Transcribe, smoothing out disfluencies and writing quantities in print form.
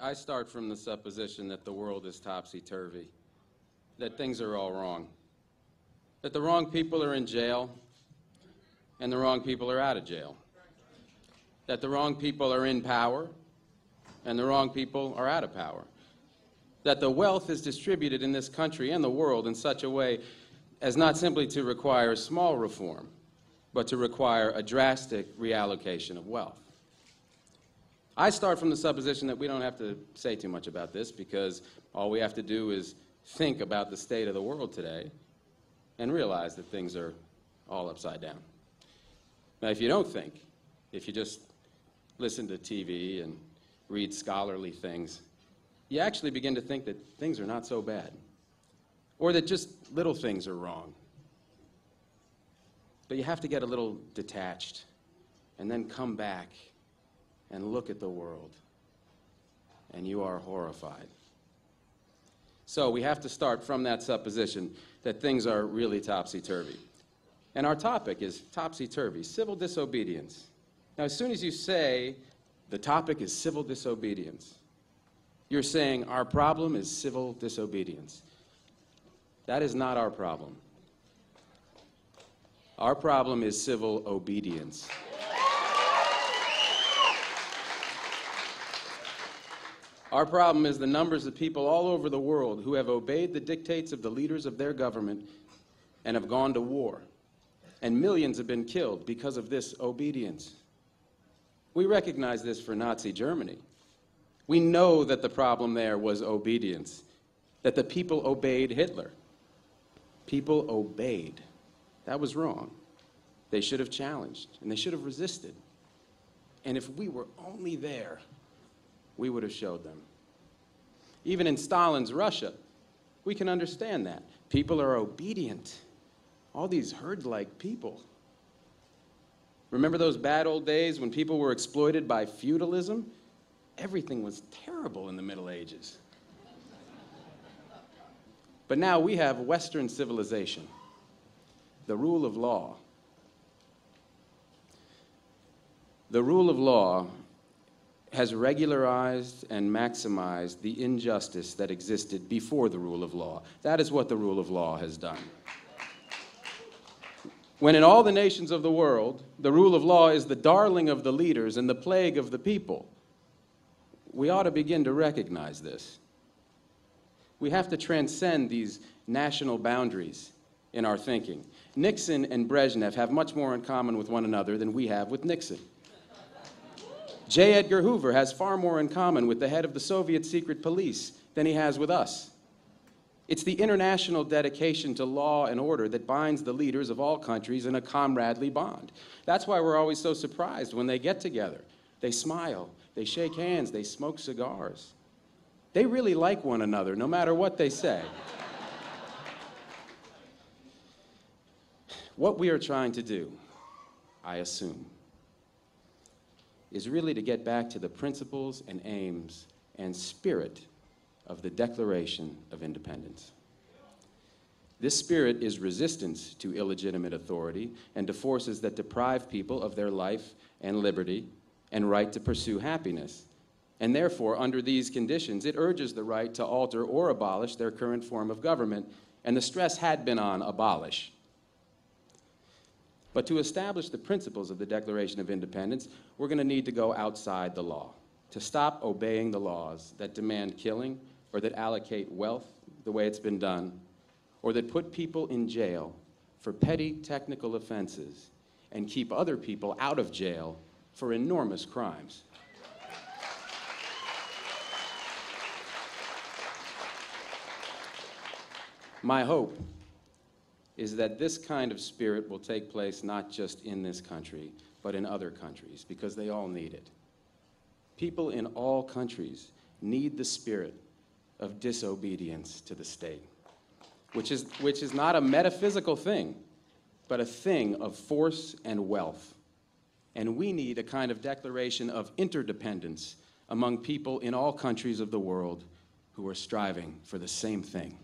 I start from the supposition that the world is topsy-turvy, that things are all wrong, that the wrong people are in jail and the wrong people are out of jail, that the wrong people are in power and the wrong people are out of power, that the wealth is distributed in this country and the world in such a way as not simply to require small reform, but to require a drastic reallocation of wealth. I start from the supposition that we don't have to say too much about this because all we have to do is think about the state of the world today and realize that things are all upside down. Now, if you don't think, if you just listen to TV and read scholarly things, you actually begin to think that things are not so bad, or that just little things are wrong. But you have to get a little detached and then come back and look at the world, and you are horrified. So we have to start from that supposition that things are really topsy-turvy. And our topic is topsy-turvy, civil disobedience. Now, as soon as you say the topic is civil disobedience, you're saying our problem is civil disobedience. That is not our problem. Our problem is civil obedience. Our problem is the numbers of people all over the world who have obeyed the dictates of the leaders of their government and have gone to war. And millions have been killed because of this obedience. We recognize this for Nazi Germany. We know that the problem there was obedience, that the people obeyed Hitler. People obeyed. That was wrong. They should have challenged, and they should have resisted. And if we were only there, we would have showed them. Even in Stalin's Russia, we can understand that. People are obedient. All these herd-like people. Remember those bad old days when people were exploited by feudalism? Everything was terrible in the Middle Ages. But now we have Western civilization, the rule of law. The rule of law has regularized and maximized the injustice that existed before the rule of law. That is what the rule of law has done. When in all the nations of the world, the rule of law is the darling of the leaders and the plague of the people, we ought to begin to recognize this. We have to transcend these national boundaries in our thinking. Nixon and Brezhnev have much more in common with one another than we have with Nixon. J. Edgar Hoover has far more in common with the head of the Soviet secret police than he has with us. It's the international dedication to law and order that binds the leaders of all countries in a comradely bond. That's why we're always so surprised when they get together. They smile, they shake hands, they smoke cigars. They really like one another, no matter what they say. What we are trying to do, I assume, is really to get back to the principles and aims and spirit of the Declaration of Independence. This spirit is resistance to illegitimate authority and to forces that deprive people of their life and liberty and right to pursue happiness. And therefore, under these conditions, it urges the right to alter or abolish their current form of government, and the stress had been on abolish. But to establish the principles of the Declaration of Independence, we're going to need to go outside the law, to stop obeying the laws that demand killing or that allocate wealth the way it's been done, or that put people in jail for petty technical offenses and keep other people out of jail for enormous crimes. My hope is that this kind of spirit will take place not just in this country, but in other countries, because they all need it. People in all countries need the spirit of disobedience to the state, which is not a metaphysical thing, but a thing of force and wealth. And we need a kind of declaration of interdependence among people in all countries of the world who are striving for the same thing.